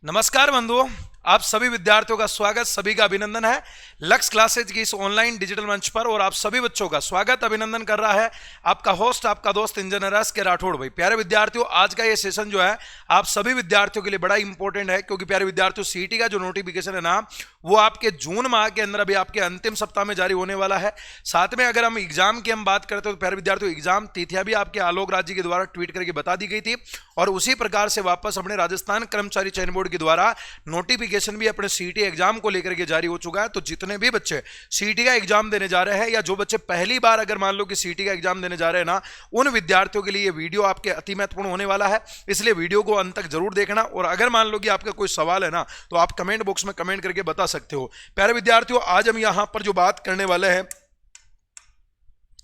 नमस्कार बंधुओं, आप सभी विद्यार्थियों का स्वागत, सभी का अभिनंदन है लक्स क्लासेज की इस ऑनलाइन डिजिटल मंच पर। और आप सभी बच्चों का स्वागत अभिनंदन कर रहा है आपका होस्ट, आपका दोस्त इंजीनियर एस के राठौड़ भाई। प्यारे विद्यार्थियों, आज का ये सेशन जो है आप सभी विद्यार्थियों के लिए बड़ा इंपॉर्टेंट है, क्योंकि प्यारे विद्यार्थियों सीईटी का जो नोटिफिकेशन है ना, वो आपके जून माह के अंदर अभी आपके अंतिम सप्ताह में जारी होने वाला है। साथ में अगर हम एग्जाम की बात करते हो तो प्यारे विद्यार्थियों, एग्जाम तिथियां भी आपके आलोक राज्य के द्वारा ट्वीट करके बता दी गई थी, और उसी प्रकार से वापस अपने राजस्थान कर्मचारी चयन बोर्ड के द्वारा नोटिफिकेशन भी अपने सीईटी एग्जाम को लेकर के जारी हो चुका है। तो जितने भी बच्चे सीईटी का एग्जाम देने जा रहे हैं, या जो बच्चे पहली बार अगर मान लो कि सीईटी का एग्जाम देने जा रहे हैं ना, उन विद्यार्थियों के लिए ये वीडियो आपके अति महत्वपूर्ण होने वाला है। इसलिए वीडियो को अंत तक जरूर देखना, और अगर मान लो कि आपका कोई सवाल है ना, तो आप कमेंट बॉक्स में कमेंट करके बता सकते हो। प्यारे विद्यार्थियों, आज हम यहां पर जो बात करने वाले हैं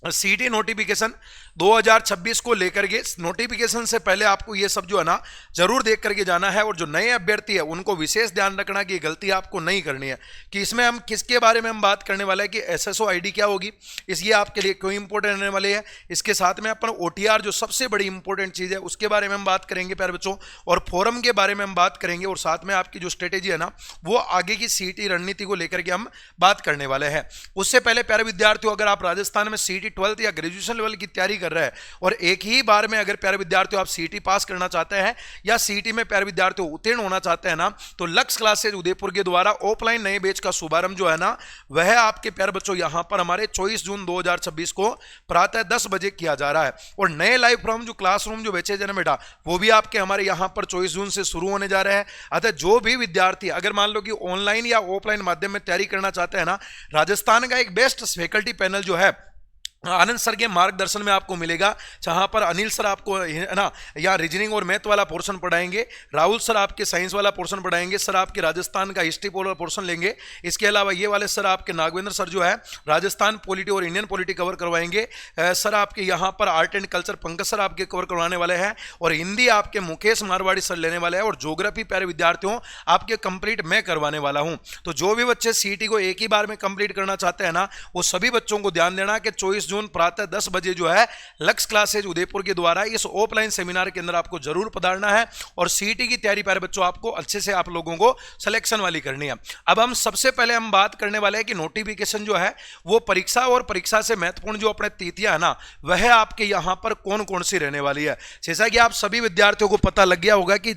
सीईटी नोटिफिकेशन 2026 को लेकर के, नोटिफिकेशन से पहले आपको ये सब जो है ना जरूर देख करके जाना है। और जो नए अभ्यर्थी है उनको विशेष ध्यान रखना कि गलती आपको नहीं करनी है, कि इसमें हम किसके बारे में हम बात करने वाले हैं कि एसएसओ आईडी क्या होगी, ये आपके लिए क्यों इंपॉर्टेंट रहने वाली है। इसके साथ में अपन ओटीआर जो सबसे बड़ी इंपॉर्टेंट चीज है उसके बारे में हम बात करेंगे प्यारे बच्चों, और फोरम के बारे में हम बात करेंगे, और साथ में आपकी जो स्ट्रेटेजी है ना, वो आगे की सीईटी रणनीति को लेकर के हम बात करने वाले हैं। उससे पहले प्यारे विद्यार्थियों, अगर आप राजस्थान में सीईटी 12th या ग्रेजुएशन लेवल की तैयारी कर रहे हैं, और एक ही बार में अगर प्यारे विद्यार्थियों आप सीईटी पास करना चाहते हैं या सीईटी में प्यारे विद्यार्थियों उत्तीर्ण होना चाहते हैं ना, तो लक्स क्लासेज उदयपुर के द्वारा ऑफलाइन नए बैच का शुभारंभ जो है ना, वह आपके प्यारे बच्चों यहां पर हमारे 24 जून 2026 को प्रातः 10 बजे किया जा रहा है। और नए लाइव फ्रॉम जो क्लासरूम जो बैचेज है ना बेटा, वो भी आपके हमारे यहां पर 24 जून से शुरू होने जा रहे हैं। अतः जो भी विद्यार्थी अगर मान लो कि ऑनलाइन या ऑफलाइन माध्यम में तैयारी करना चाहते हैं ना, राजस्थान का एक बेस्ट फैकल्टी पैनल जो है आनंद सर के मार्गदर्शन में आपको मिलेगा, जहां पर अनिल सर आपको है ना या रीजनिंग और मैथ वाला पोर्शन पढ़ाएंगे, राहुल सर आपके साइंस वाला पोर्शन पढ़ाएंगे, सर आपके राजस्थान का हिस्ट्री वाला पोर्शन लेंगे। इसके अलावा ये वाले सर आपके नागवेंद्र सर जो है राजस्थान पॉलिटी और इंडियन पॉलिटी कवर करवाएंगे। सर आपके यहाँ पर art and culture Pankaj sir आपके कवर करवाने वाले हैं, और हिंदी आपके मुकेश मारवाड़ी सर लेने वाले हैं, और ज्योग्राफी प्यारे विद्यार्थियों आपके कंप्लीट मैं करवाने वाला हूं। तो जो भी बच्चे सीईटी को एक ही बार में कंप्लीट करना चाहते हैं ना, वो सभी बच्चों को ध्यान देना कि 24 जून प्रातः 10 बजे जो है लक्स क्लासेज उदयपुर के द्वारा इस ऑफलाइन सेमिनार के अंदर आपको जरूर पधारना है, और सीईटी की तैयारी प्यारे बच्चों आपको अच्छे से आप लोगों को सिलेक्शन वाली करनी है। अब हम सबसे पहले हम बात करने वाले हैं कि नोटिफिकेशन जो है वो परीक्षा, और परीक्षा से महत्वपूर्ण जो अपने तिथियां है ना, वह आपके यहां पर कौन कौन सी रहने वाली है। जैसा कि आप सभी विद्यार्थियों को पता लग गया होगा कि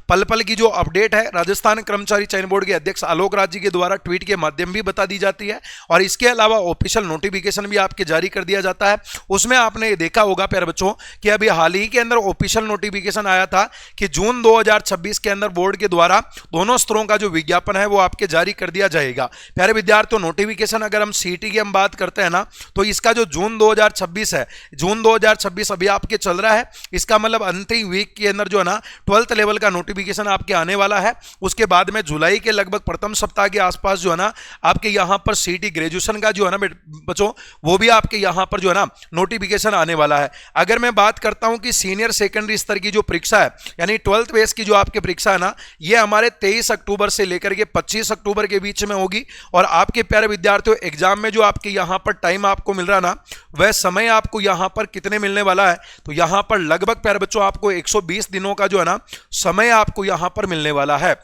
पल पल की जो अपडेट है राजस्थान कर्मचारी चयन बोर्ड के अध्यक्ष आलोक राज्य के द्वारा ट्वीट के माध्यम भी बता दी जाती है, और इसके अलावा ऑफिशियल नोटिफिकेशन भी आपके जारी कर दिया जाता है। उसमें आपने देखा होगा प्यारे बच्चों कि अभी हाल ही के अंदर ऑफिशियल नोटिफिकेशन आया था कि जून 2026 के अंदर बोर्ड के द्वारा दोनों स्तरों का जो विज्ञापन है वो आपके जारी कर दिया जाएगा। प्यारे विद्यार्थियों, नोटिफिकेशन अगर हम सीईटी की हम बात करते हैं ना, तो इसका जो जून 2026 है, जून 2026 अभी आपके चल रहा है, इसका मतलब अंतिम वीक के अंदर जो है ना 12th लेवल का नोटिफिकेशन आपके आने वाला है। उसके बाद में जुलाई के लगभग प्रथम सप्ताह के आसपास जो है ना आपके यहां पर सीईटी ग्रेजुएशन का जो है ना बच्चों, वो भी आपके यहां पर जो है ना नोटिफिकेशन आने वाला है। अगर मैं बात करता हूं कि सीनियर सेकेंडरी स्तर की जो परीक्षा है, यानी 12th बेस की जो आपकी परीक्षा है ना, ये हमारे 23 अक्टूबर से लेकर के 25 अक्टूबर के बीच में होगी। और आपके प्यारे विद्यार्थियों, एग्जाम में जो आपके यहां पर टाइम आपको मिल रहा ना, वह समय आपको यहां पर कितने मिलने वाला है, तो यहां पर लगभग प्यारे बच्चों आपको 120 दिनों का जो है ना समय आपको यहां पर मिलने वाला है।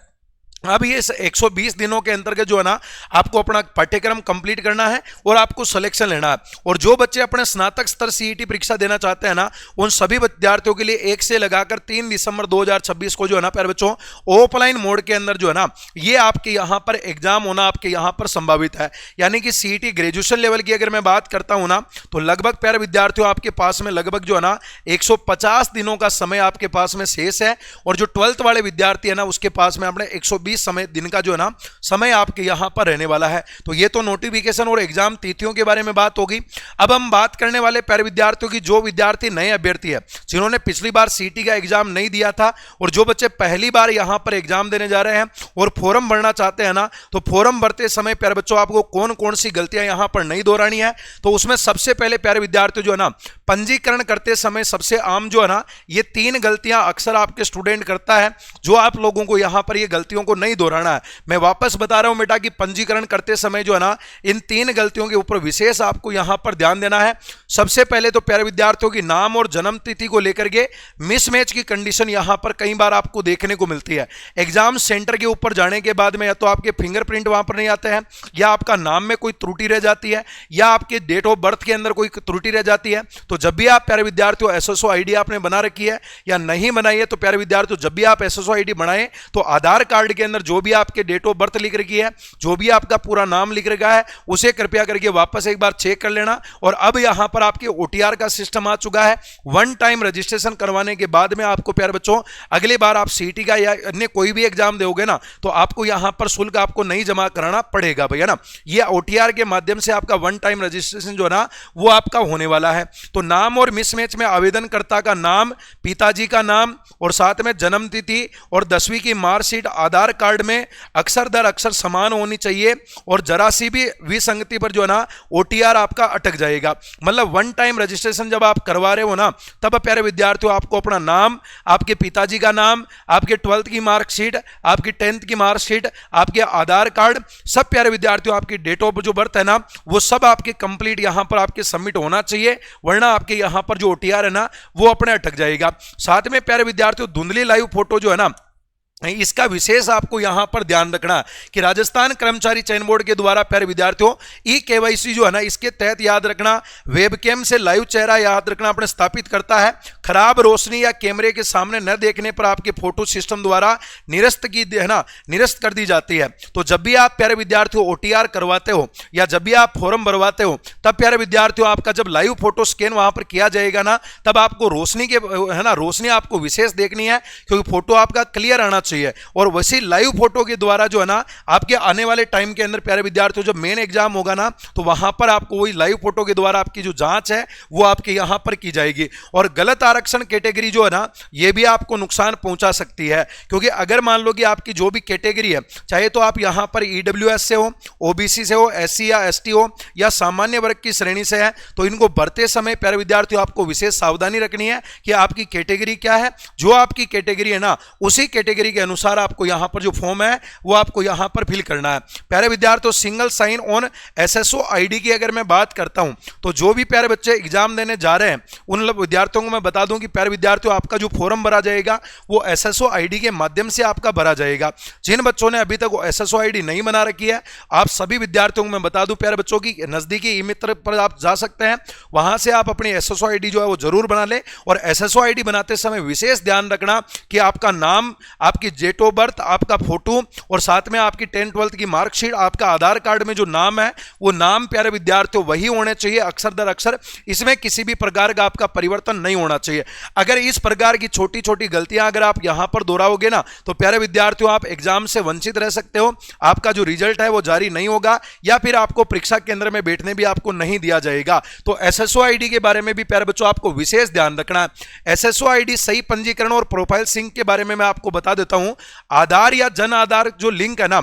अब ये 120 दिनों के अंतर्गत जो है ना आपको अपना पाठ्यक्रम कंप्लीट करना है, और आपको सिलेक्शन लेना है। और जो बच्चे अपने स्नातक स्तर सीईटी परीक्षा देना चाहते हैं ना, उन सभी विद्यार्थियों के लिए 1 से लगाकर 3 दिसंबर 2026 को जो है ना प्यारे बच्चों ऑफलाइन मोड के अंदर जो है ना ये आपके यहां पर एग्जाम होना आपके यहां पर संभावित है। यानी कि सीईटी ग्रेजुएशन लेवल की अगर मैं बात करता हूं ना, तो लगभग प्यारे विद्यार्थियों आपके पास में लगभग जो है ना 150 दिनों का समय आपके पास में शेष है, और जो 12th वाले विद्यार्थी है ना उसके पास में अपने 120 समय दिन का जो है ना समय आपके यहां पर रहने वाला है। तो ये तो नोटिफिकेशन और एग्जाम तिथियों के बारे में बात होगी। अब हम बात करने वाले प्यारे विद्यार्थियों की, जो विद्यार्थी नए अभ्यर्थी है जिन्होंने पिछली बार सीईटी का एग्जाम नहीं दिया था, और जो बच्चे पहली बार यहां पर एग्जाम देने जा रहे हैं और फॉर्म भरना चाहते हैं ना, तो फॉर्म भरते समय प्यारे बच्चों आपको कौन कौन सी गलतियां यहां पर नहीं दोहरानी है। तो उसमें सबसे पहले प्यारे विद्यार्थियों जो है ना, पंजीकरण करते समय सबसे आम जो है ना ये 3 गलतियां अक्सर आपके स्टूडेंट करता है, जो आप लोगों को यहां पर ये गलतियों को नहीं दोहराना है। मैं वापस बता रहा हूं बेटा कि पंजीकरण करते समय जो है ना, इन 3 गलतियों के ऊपर विशेष आपको यहां पर ध्यान देना है। सबसे पहले तो प्यारे विद्यार्थियों की नाम और जन्म तिथि को लेकर के मिसमैच की कंडीशन यहां पर कई बार आपको देखने को मिलती है। एग्जाम सेंटर के ऊपर जाने के बाद में या तो आपके फिंगरप्रिंट वहां पर नहीं आते हैं, या आपका नाम में कोई त्रुटि रह जाती है, या आपके डेट ऑफ बर्थ के अंदर कोई त्रुटि रह जाती है। तो जब भी आप प्यारे विद्यार्थियों एसएसओ आईडी आपने बना रखी है या नहीं बनाई है, तो प्यारे विद्यार्थियों जब भी आप एसएसओ आईडी बनाएं तो आधार कार्ड के अंदर जो भी आपके डेट ऑफ बर्थ लिख रखी है, जो भी आपका पूरा नाम लिख रखा है, उसे कृपया करके वापस एक बार चेक कर लेना। और अब यहां पर आपके ओटीआर का सिस्टम आ चुका है। वन टाइम रजिस्ट्रेशन करवाने के बाद में आपको प्यारे बच्चों अगली बार आप सीईटी का या अन्य कोई भी एग्जाम दोगे ना, तो आपको यहां पर शुल्क आपको नहीं जमा कराना पड़ेगा भैया ना। ये ओटीआर के माध्यम से आपका वन टाइम रजिस्ट्रेशन जो है ना, वो आपका होने वाला है। तो नाम और मिसमैच में आवेदनकर्ता का नाम, पिताजी का नाम और साथ में जन्म तिथि और 10वीं की मार्कशीट आधार कार्ड में अक्षर दर अक्षर समान होनी चाहिए। और जरा सी भी विसंगति पर जो है ना, ओटीआर आपका अटक जाएगा। मतलब वन टाइम रजिस्ट्रेशन जब आप करवा रहे हो ना, तब प्यारे विद्यार्थियों आपको अपना नाम, आपके पिताजी का नाम, आपके 12th की मार्कशीट, आपकी 10th की मार्कशीट, आपके आधार कार्ड, सब प्यारे विद्यार्थियों आपकी डेट ऑफ जो बर्थ है ना, वो सब आपके कंप्लीट यहां पर आपके सबमिट होना चाहिए, वरना आपके यहां पर जो ओटीआर है ना, वो अपने अटक जाएगा। साथ में प्यारे विद्यार्थियों धुंधली लाइव फोटो जो है ना, इसका विशेष आपको यहां पर ध्यान रखना कि राजस्थान कर्मचारी चयन बोर्ड के द्वारा प्यारे विद्यार्थियों ई केवाईसी जो है ना, इसके तहत याद रखना वेबकैम से लाइव चेहरा याद रखना अपने स्थापित करता है। खराब रोशनी या कैमरे के सामने न देखने पर आपके फोटो सिस्टम द्वारा निरस्त कर दी जाती है। तो जब भी आप प्यारे विद्यार्थियों ओटीआर करवाते हो या जब भी आप फॉर्म भरवाते हो, तब प्यारे विद्यार्थियों आपका जब लाइव फोटो स्कैन वहां पर किया जाएगा ना, तब आपको रोशनी के है ना, रोशनी आपको विशेष देखनी है, क्योंकि फोटो आपका क्लियर आना चाहिए। और वैसी लाइव फोटो के द्वारा जो है ना, आपके आने वाले टाइम के अंदर प्यारे विद्यार्थियों जब मेन एग्जाम होगा ना, तो वहां पर आपको वही लाइव फोटो के द्वारा आपकी जो जांच है वो आपके यहां पर की जाएगी। और गलत आरक्षण कैटेगरी जो है ना, ये भी आपको नुकसान पहुंचा सकती है, क्योंकि अगर मान लो कि आपकी जो भी कैटेगरी है, चाहे तो आप यहां पर ईडब्ल्यूएस से हो, ओबीसी से हो, एससी या एसटी हो या सामान्य वर्ग की श्रेणी से है, तो इनको भरते समय प्यारे विद्यार्थियों आपको विशेष सावधानी रखनी है कि आपकी कैटेगरी क्या है। जो आपकी कैटेगरी है ना, उसी कैटेगरी के अनुसार आपको यहां पर जो फॉर्म है वो आपको यहां पर फिल करना है। प्यारे विद्यार्थियों single sign on SSO ID की अगर मैं बात करता हूं, तो जो भी प्यारे बच्चे एग्जाम देने जा रहे हैं उन विद्यार्थियों को मैं बता दूं कि प्यारे विद्यार्थियों आपका जो फॉर्म भरा जाएगा वो एसएसओ आईडी के माध्यम से आपका भरा जाएगा। जिन बच्चों ने अभी तक एसएसओ आईडी नहीं बना रखी है, आप सभी विद्यार्थियों को मैं बता दूं प्यारे बच्चों की नजदीकी ई मित्र पर आप जा सकते हैं, वहां से आप अपनी एसएसओ आईडी जो है वो जरूर बना ले। और एसएसओ आईडी बनाते समय विशेष ध्यान रखना कि आपका नाम, आपकी डेट ऑफ बर्थ, आपका फोटो और साथ में आपकी 10th 12th की मार्कशीट, आपका आधार कार्ड में जो नाम है वो नाम प्यारे विद्यार्थियों वही होने चाहिए अक्षर दर अक्षर। इसमें किसी भी प्रकार का आपका परिवर्तन नहीं होना चाहिए। अगर इस प्रकार की छोटी छोटी गलतियां अगर आप यहां पर दोहराओगे ना, तो प्यारे विद्यार्थियों आप एग्जाम से वंचित रह सकते हो, आपका जो रिजल्ट है वो जारी नहीं होगा, या फिर आपको परीक्षा केंद्र में बैठने भी आपको नहीं दिया जाएगा। तो एसएसओ आईडी के बारे में भी प्यारे बच्चों आपको विशेष ध्यान रखना है। एसएसओ आईडी सही पंजीकरण और प्रोफाइल सिंक के बारे में मैं आपको बता देता हूं। आधार या जन आधार जो लिंक है ना,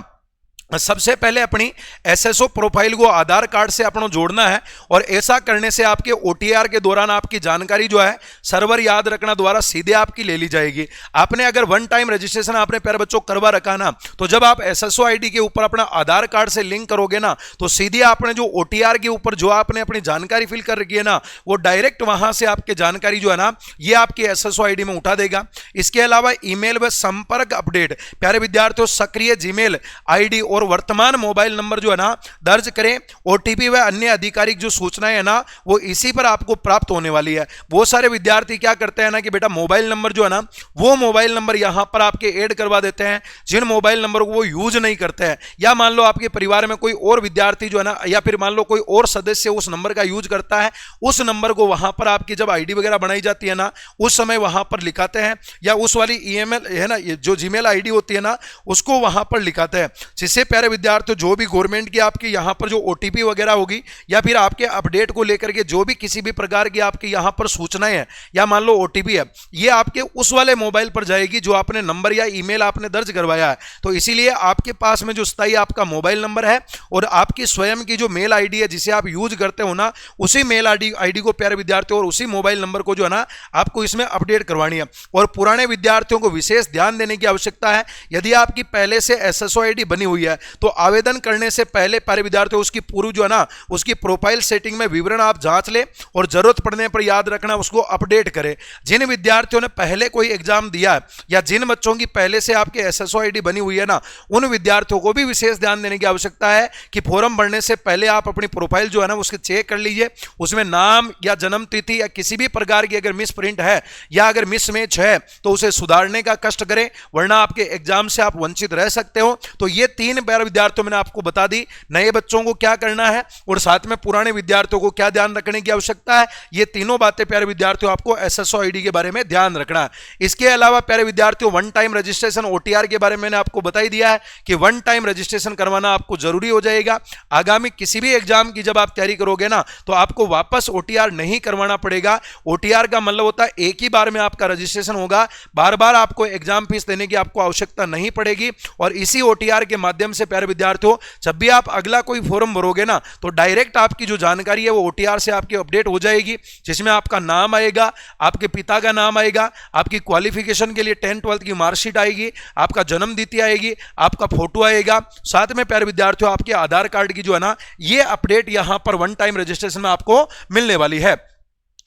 सबसे पहले अपनी एसएसओ प्रोफाइल को आधार कार्ड से अपना जोड़ना है। और ऐसा करने से आपके ओटीआर के दौरान आपकी जानकारी जो है सर्वर याद रखना द्वारा सीधे आपकी ले ली जाएगी। आपने अगर वन टाइम रजिस्ट्रेशन आपने प्यारे बच्चों करवा रखा ना, तो जब आप एसएसओ आईडी के ऊपर अपना आधार कार्ड से लिंक करोगे ना, तो सीधे आपने जो ओटीआर के ऊपर जो आपने अपनी जानकारी फिल कर रखी है ना, वो डायरेक्ट वहां से आपकी जानकारी जो है ना, ये आपकी एसएसओ आईडी में उठा देगा। इसके अलावा ईमेल व संपर्क अपडेट प्यारे विद्यार्थियों सक्रिय जीमेल आईडी और वर्तमान मोबाइल नंबर जो है ना दर्ज करें। ओटीपी व अन्य आधिकारिक जो सूचनाएं है ना, वो इसी पर आपको प्राप्त होने वाली है। बहुत सारे विद्यार्थी क्या करते हैं ना कि बेटा मोबाइल नंबर जो है ना, वो मोबाइल नंबर यहां पर आपके ऐड करवा देते हैं जिन मोबाइल नंबर को वो यूज नहीं करते हैं। या मान लो आपके परिवार में कोई और विद्यार्थी जो है ना, या फिर मान लो कोई और सदस्य उस नंबर का यूज करता है, उस नंबर को वहां पर आपकी जब आईडी वगैरह बनाई जाती है ना, उस समय वहां पर लिखाते हैं, या उस वाली ईमेल है ना, जो जीमेल आईडी होती है ना, उसको वहां पर लिखाते हैं, जिससे प्यारे विद्यार्थियों जो भी गवर्नमेंट की आपके यहाँ पर जो ओटीपी वगैरह होगी या फिर आपके अपडेट को लेकर के जो भी किसी भी प्रकार की आपके यहाँ पर सूचनाएं हैं या मान लो ओटीपी है, ये आपके उस वाले मोबाइल पर जाएगी जो आपने नंबर या ईमेल आपने दर्ज करवाया है। तो इसीलिए आपके पास में जो स्थायी आपका मोबाइल नंबर है और आपकी स्वयं की जो मेल आईडी है जिसे आप यूज करते हो ना, उसी मेल आईडी को प्यारे विद्यार्थियों और उसी मोबाइल नंबर को जो है ना आपको इसमें अपडेट करवानी है। और पुराने विद्यार्थियों को विशेष ध्यान देने की आवश्यकता है। यदि आपकी पहले से एसएसओ आईडी बनी हुई है तो आवेदन करने से पहले प्यारे विद्यार्थियों उसकी पूरी जो है ना उसकी प्रोफाइल सेटिंग में विवरण आप जांच ले और जरूरत पड़ने पर याद रखना उसको अपडेट करें। जिन विद्यार्थियों ने पहले कोई एग्जाम दिया है या जिन बच्चों की पहले से आपके एसएसओ आईडी बनी हुई है ना, उन विद्यार्थियों को भी विशेष ध्यान देने की आवश्यकता है कि फॉर्म भरने से पहले आप अपनी प्रोफाइल जो है ना उसके चेक कर लीजिए। उसमें नाम या जन्म तिथि या किसी भी प्रकार की अगर मिस प्रिंट है या अगर मिस मैच है तो उसे सुधारने का कष्ट करें, वरना आपके एग्जाम से आप वंचित रह सकते हो। तो ये 3 प्यारे विद्यार्थियों मैंने आपको बता दी, नए बच्चों को क्या करना है और साथ में पुराने विद्यार्थियों को क्या ध्यान रखने की आवश्यकता है। ये तीनों बातें प्यारे विद्यार्थियों आपको एसएसओ आईडी के बारे में ध्यान रखना है। इसके अलावा प्यारे विद्यार्थियों वन टाइम रजिस्ट्रेशन ओटीआर के बारे में मैंने आपको बता ही दिया है कि वन टाइम रजिस्ट्रेशन करवाना आपको जरूरी हो जाएगा। आगामी किसी भी एग्जाम की जब आप तैयारी करोगे ना तो आपको वापस ओटीआर नहीं करवाना पड़ेगा। ओटीआर का मतलब होता है एक ही बार में आपका रजिस्ट्रेशन होगा, बार बार आपको एग्जाम फीस देने की आपको आवश्यकता नहीं पड़ेगी। और इसी ओटीआर के माध्यम से प्यारे विद्यार्थियों जब भी आप अगला कोई फॉर्म भरोगे ना तो डायरेक्ट आपकी जो जानकारी है वो ओटीआर से आपकी अपडेट हो जाएगी, जिसमें आपका नाम आएगा, आपके पिता का नाम आएगा, आपकी क्वालिफिकेशन के लिए 10th-12th की मार्कशीट आएगी, आपका जन्म तिथि आएगी, आपका फोटो आएगा, साथ में प्यारे विद्यार्थियों आपके आधार कार्ड की जो है ना ये अपडेट यहां पर वन टाइम रजिस्ट्रेशन में आपको मिलने वाली है।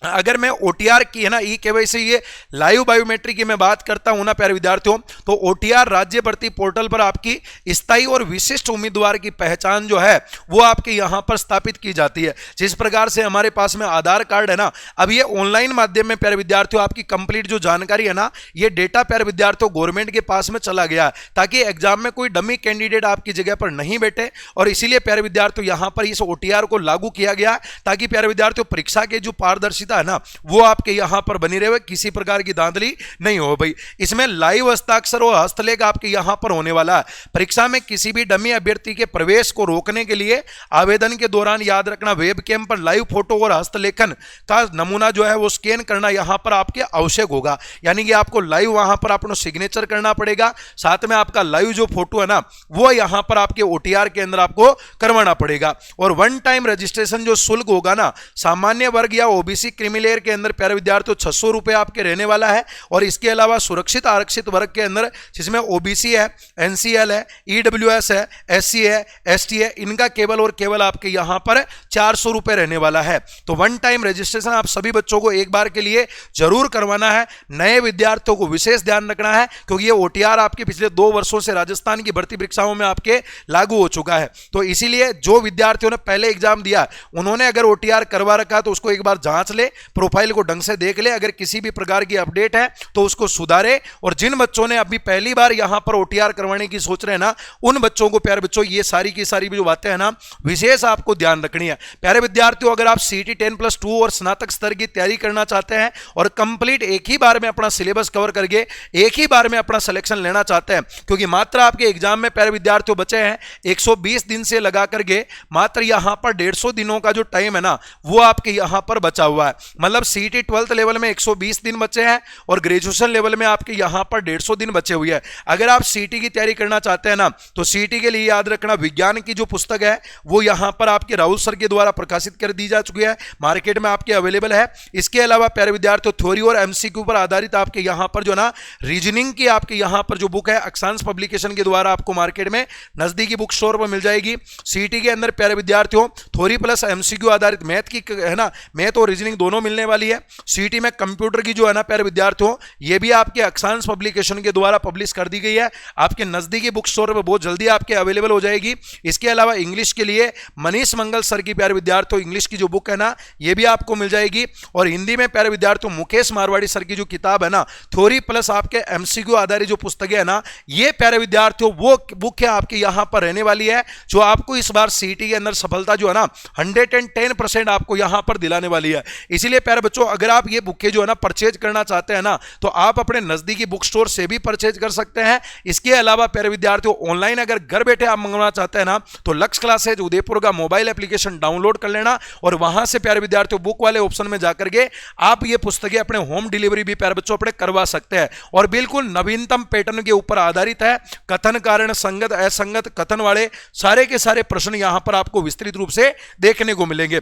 अगर मैं ओटीआर की है ना ई केवाईसी ये लाइव बायोमेट्रिक की मैं बात करता हूं ना प्यारे विद्यार्थियों, तो ओटीआर राज्य भर्ती पोर्टल पर आपकी स्थायी और विशिष्ट उम्मीदवार की पहचान जो है वो आपके यहां पर स्थापित की जाती है। जिस प्रकार से हमारे पास में आधार कार्ड है ना, अब ये ऑनलाइन माध्यम में प्यारे विद्यार्थियों आपकी कंप्लीट जो जानकारी है ना ये डेटा प्यारे विद्यार्थियों गवर्नमेंट के पास में चला गया ताकि एग्जाम में कोई डमी कैंडिडेट आपकी जगह पर नहीं बैठे। और इसीलिए प्यारे विद्यार्थियों यहां पर इस ओटीआर को लागू किया गया ताकि प्यारे विद्यार्थियों परीक्षा के जो पारदर्शिता है ना वो आपके यहां पर बनी रहे, किसी प्रकार की धांधली नहीं हो भाई। इसमें लाइव हस्ताक्षर और हस्तलेख आपके यहां पर होने वाला है। परीक्षा में किसी भी डमी अभ्यर्थी के प्रवेश को रोकने के लिए आवेदन के दौरान याद रखना वेब कैम पर लाइव फोटो और हस्तलेखन का नमूना जो है वो स्कैन करना यहां पर आपके आवश्यक होगा। यानी कि आपको लाइव वहां पर अपना सिग्नेचर करना पड़ेगा, साथ में आपका लाइव जो फोटो है ना वो यहां पर आपके ओटीआर के अंदर आपको करवाना पड़ेगा। और वन टाइम रजिस्ट्रेशन जो शुल्क होगा ना सामान्य वर्ग या ओबीसी क्रिमिलेयर के अंदर प्यारे विद्यार्थियों 600 रुपए आपके रहने वाला है। और इसके अलावा सुरक्षित आरक्षित वर्ग के अंदर जिसमें ओबीसी है, एनसीएल है, ईडब्ल्यूएस है, एससी है, एसटी है, इनका केवल और केवल आपके यहां पर 400 रुपए रहने वाला है। तो वन टाइम रजिस्ट्रेशन आप सभी बच्चों को एक बार के लिए जरूर करवाना है। नए विद्यार्थियों को विशेष ध्यान रखना है क्योंकि ये ओटीआर आपके पिछले 2 वर्षों से राजस्थान की भर्ती परीक्षाओं में आपके लागू हो चुका है। तो इसीलिए जो विद्यार्थियों ने पहले एग्जाम दिया उन्होंने अगर ओटीआर करवा रखा तो उसको एक बार जांच ले, प्रोफाइल को ढंग से देख ले, अगर किसी भी प्रकार की अपडेट है तो उसको सुधारे। और जिन बच्चों ने अभी पहली बार यहां पर ओटीआर करवाने की सोच रहे हैं ना उन बच्चों को प्यारे बच्चों ये सारी की सारी जो बातें हैं ना विशेष आपको ध्यान रखनी है। प्यारे विद्यार्थियों अगर आप सीटी 10+2 और स्नातक स्तर की तैयारी करना चाहते हैं और कंप्लीट एक ही बार में अपना सिलेबस कवर करके एक ही बार में अपना सिलेक्शन लेना चाहते हैं, क्योंकि मात्र आपके एग्जाम में प्यारे विद्यार्थियों बचे हैं 120 दिन से लगा करके मात्र यहां पर 150 दिनों का जो टाइम है ना वो आपके यहां पर बचा हुआ है। मतलब सीटी 12th लेवल में 120 दिन बचे हैं और ग्रेजुएशन लेवल में आपके यहां पर 150 दिन बचे हुए हैं। अगर आप सीटी की तैयारी करना चाहते हैं ना तो सीटी के लिए याद रखना विज्ञान की जो पुस्तक है वो यहां पर आपके राहुल सर के द्वारा प्रकाशित कर दी जा चुकी है, मार्केट में आपके अवेलेबल है। इसके अलावा प्यारे विद्यार्थियों थ्योरी और एमसीक्यू पर आधारित आपके यहां पर जो ना रीजनिंग की आपके यहां पर जो बुक है अक्षांश पब्लिकेशन के द्वारा आपको मार्केट में नजदीकी बुक स्टोर पर मिल जाएगी। सीटी के अंदर प्यारे विद्यार्थियों थ्योरी प्लस एमसीक्यू आधारित मैथ की है ना, मैथ और रीजनिंग दोनों मिलने वाली है। सीटी में कंप्यूटर की जो है ना प्यारे विद्यार्थियों ये भी आपके अक्षांश पब्लिकेशन के द्वारा पब्लिश कर दी गई है, आपके नजदीकी बुक स्टोर पर बहुत जल्दी आपके अवेलेबल हो जाएगी। इसके अलावा इंग्लिश के लिए मनीष मंगल सर की प्यारे विद्यार्थियों इंग्लिश की जो बुक है ना ये भी आपको मिल जाएगी। और हिंदी में प्यारे विद्यार्थियों मुकेश मारवाड़ी सर की जो किताब है ना थ्योरी प्लस आपके एमसीक्यू आधारित जो पुस्तकें है ना ये प्यारे विद्यार्थियों वो बुक है आपके यहां पर रहने वाली है जो आपको इस बार सीटी के अंदर सफलता जो है ना 110% आपको यहां पर दिलाने वाली है। इसीलिए प्यारे बच्चों, अगर आप ये बुकें जो है ना परचेज करना चाहते हैं ना, तो आप अपने नजदीकी बुक स्टोर से भी परचेज कर सकते हैं। इसके अलावा प्यारे विद्यार्थियों, ऑनलाइन अगर घर बैठे आप मंगवाना चाहते हैं ना, तो लक्ष्य क्लासेज उदयपुर का मोबाइल एप्लीकेशन डाउनलोड कर लेना और वहां से प्यारे विद्यार्थियों बुक वाले ऑप्शन में जाकर के आप ये पुस्तकें अपने होम डिलीवरी भी प्यारे बच्चों अपने करवा सकते हैं। और बिल्कुल नवीनतम पैटर्न के ऊपर आधारित है। कथन, कारण, संगत, असंगत कथन वाले सारे के सारे प्रश्न यहां पर आपको विस्तृत रूप से देखने को मिलेंगे।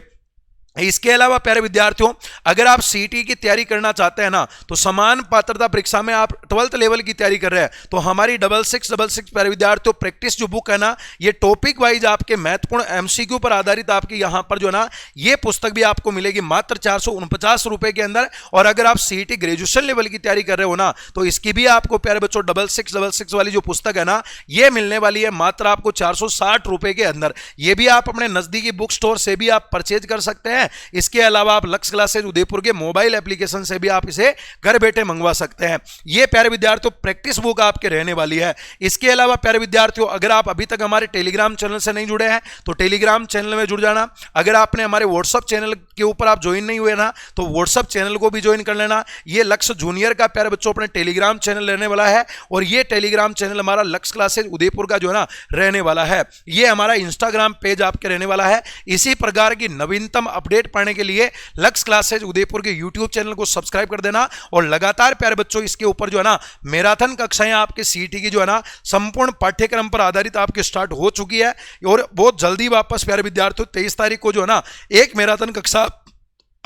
इसके अलावा प्यारे विद्यार्थियों, अगर आप सीटी की तैयारी करना चाहते हैं ना, तो समान पात्रता परीक्षा में आप 12th लेवल की तैयारी कर रहे हैं, तो हमारी 6666 प्यारे विद्यार्थियों प्रैक्टिस जो बुक है ना, ये टॉपिक वाइज आपके महत्वपूर्ण एमसीक्यू पर आधारित आपकी यहां पर जो ना ये पुस्तक भी आपको मिलेगी मात्र 449 रुपए के अंदर। और अगर आप सीटी ग्रेजुएशन लेवल की तैयारी कर रहे हो ना, तो इसकी भी आपको प्यारे बच्चों 6666 वाली जो पुस्तक है ना, ये मिलने वाली है मात्र आपको 460 रुपए के अंदर। ये भी आप अपने नजदीकी बुक स्टोर से भी आप परचेज कर सकते हैं। इसके अलावा आप लक्ष्य क्लासेज उदयपुर के मोबाइल एप्लीकेशन से भी आप इसे घर बैठे मंगवा सकते हैं। यह प्यारे विद्यार्थियों प्रैक्टिस बुक आपके रहने वाली है। इसके अलावा प्यारे विद्यार्थियों, अगर आप अभी तक हमारे टेलीग्राम चैनल से नहीं जुड़े हैं तो टेलीग्राम चैनल में जुड़ जाना। अगर आपने हमारे व्हाट्सएप चैनल के ऊपर आप ज्वाइन नहीं हुए ना, तो व्हाट्सएप चैनल को भी ज्वाइन कर लेना। यह लक्ष्य जूनियर का प्यारे बच्चों अपने टेलीग्राम चैनल रहने वाला है और यह टेलीग्राम चैनल हमारा लक्ष्य क्लासेज उदयपुर का जो है ना रहने वाला है। यह हमारा इंस्टाग्राम पेज आपके रहने वाला है। इसी प्रकार की नवीनतम अपडेट पाने के लिए लक्ष्य क्लासेज उदयपुर के यूट्यूब चैनल को सब्सक्राइब कर देना और लगातार प्यारे बच्चों इसके ऊपर जो है ना मैराथन कक्षाएं आपके सीईटी की जो है ना संपूर्ण पाठ्यक्रम पर आधारित आपके स्टार्ट हो चुकी है और बहुत जल्दी वापस प्यारे विद्यार्थियों 23 तारीख को जो है ना एक मैराथन कक्षा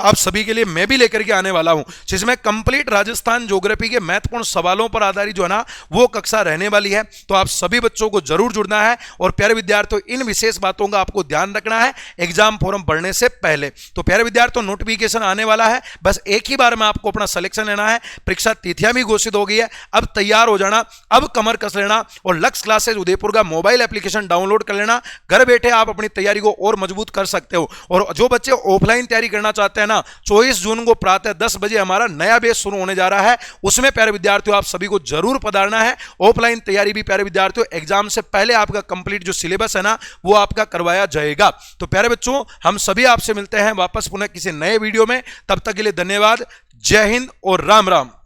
आप सभी के लिए मैं भी लेकर के आने वाला हूं, जिसमें कंप्लीट राजस्थान ज्योग्राफी के महत्वपूर्ण सवालों पर आधारित जो है ना वो कक्षा रहने वाली है। तो आप सभी बच्चों को जरूर जुड़ना है और प्यारे विद्यार्थियों इन विशेष बातों का आपको ध्यान रखना है एग्जाम फॉर्म भरने से पहले। तो प्यारे विद्यार्थियों नोटिफिकेशन आने वाला है, बस एक ही बार में आपको अपना सिलेक्शन लेना है। परीक्षा तिथियां भी घोषित हो गई है, अब तैयार हो जाना, अब कमर कस लेना और लक्ष्य क्लासेज उदयपुर का मोबाइल एप्लीकेशन डाउनलोड कर लेना। घर बैठे आप अपनी तैयारी को और मजबूत कर सकते हो। और जो बच्चे ऑफलाइन तैयारी करना चाहते हैं ना, 24 जून को प्रातः 10 बजे हमारा नया बैच शुरू होने जा रहा है। उसमें प्यारे विद्यार्थियों आप सभी को जरूर पधारना है। ऑफलाइन तैयारी भी प्यारे विद्यार्थियों एग्जाम से पहले आपका कंप्लीट जो सिलेबस है ना वो आपका करवाया जाएगा। तो प्यारे बच्चों हम सभी आपसे मिलते हैं वापस पुनः किसी नए वीडियो में। तब तक के लिए धन्यवाद। जय हिंद और राम राम।